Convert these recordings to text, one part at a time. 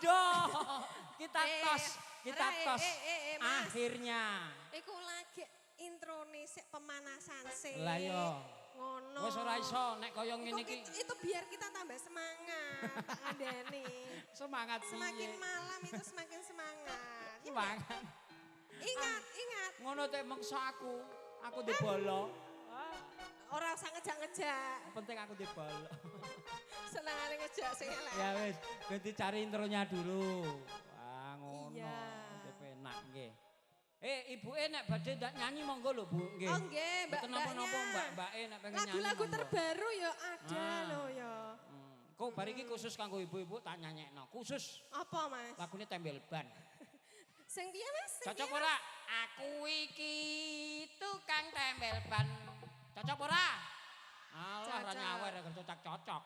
Aduh. Kita tos. Akhirnya. Iku lagi introne sik pemanasan sik. Lah yo. Ngono. Wis ora iso nek kaya ngene iki. Itu biar kita tambah semangat, tak kandhani. Semangat piye? Semakin malam itu semakin semangat. Semangat. Ingat. Ngono tek mengso aku dibolo. Ora usah ngejak-ngejak. Penting aku dibolo. Senengane ngejak sing elek. Ya wis, ganti cari intronya dulu. Wah, ngono. Iya. Penak nggih. Ibuke nek badhe ndak nyanyi monggo lho, Bu, nggih. Oh nggih, Mbak. Napa-napa Mbak-mbake nek pengen nyanyi. Lagu-lagu terbaru ya ada lho ya. Kok bar iki khusus kanggo ibu-ibu tak nyanyekno. Khusus. Apa, Mas? Lagune Tembel Ban. Sing piye, Mas? Cocok ora? Aku iki tukang tembel ban. Cocok ora? Alah ra nyawer cocok.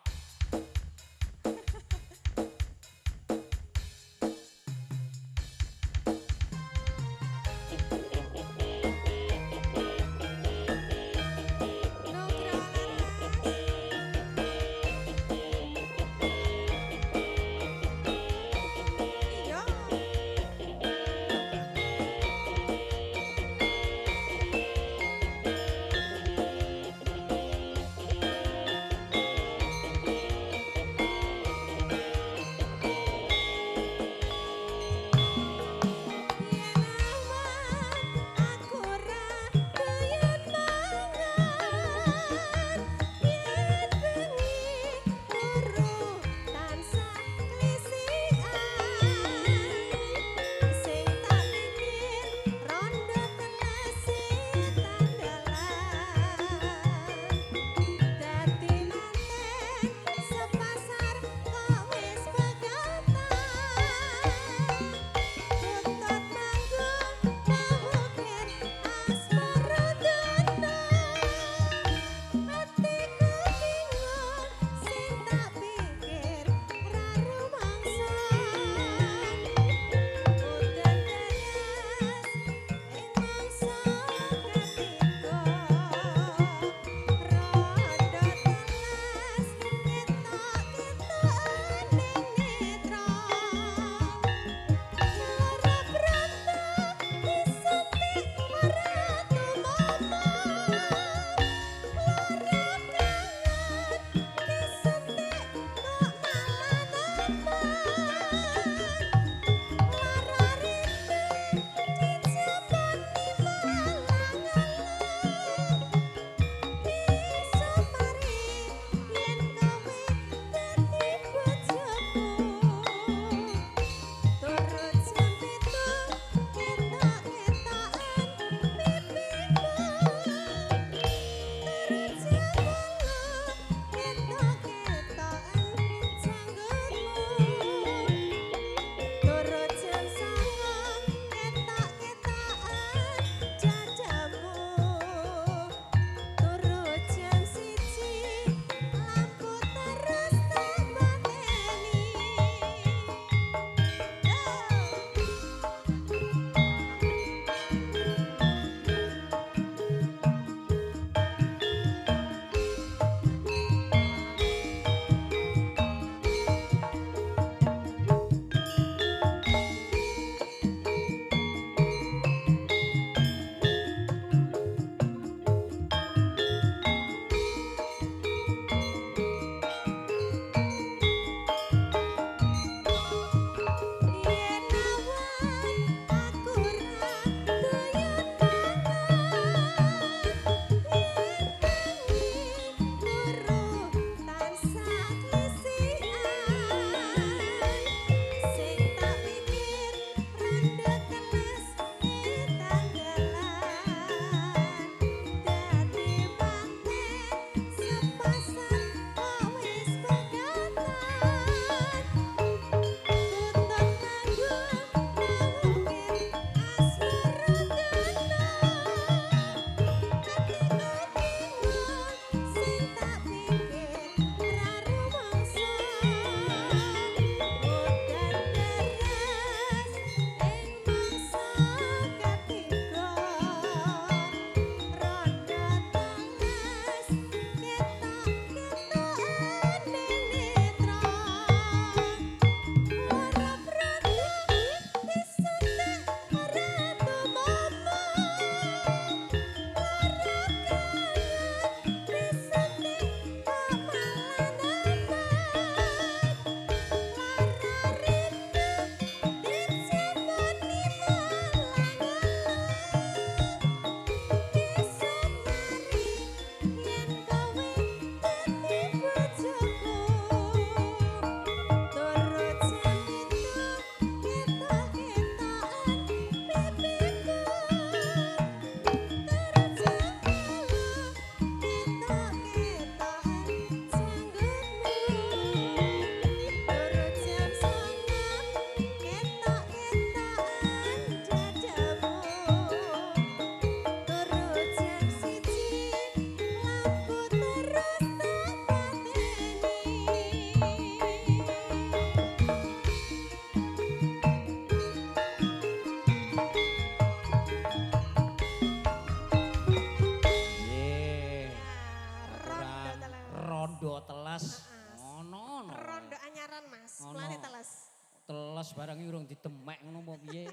los barang iki urung didemek ngono apa piye?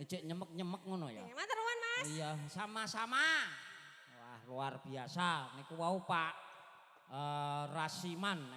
Cek nyemek-nyemek ngono ya. Matur nuwun Mas. Iya, sama-sama. Wah, luar biasa. Niku wau Pak Rasiman.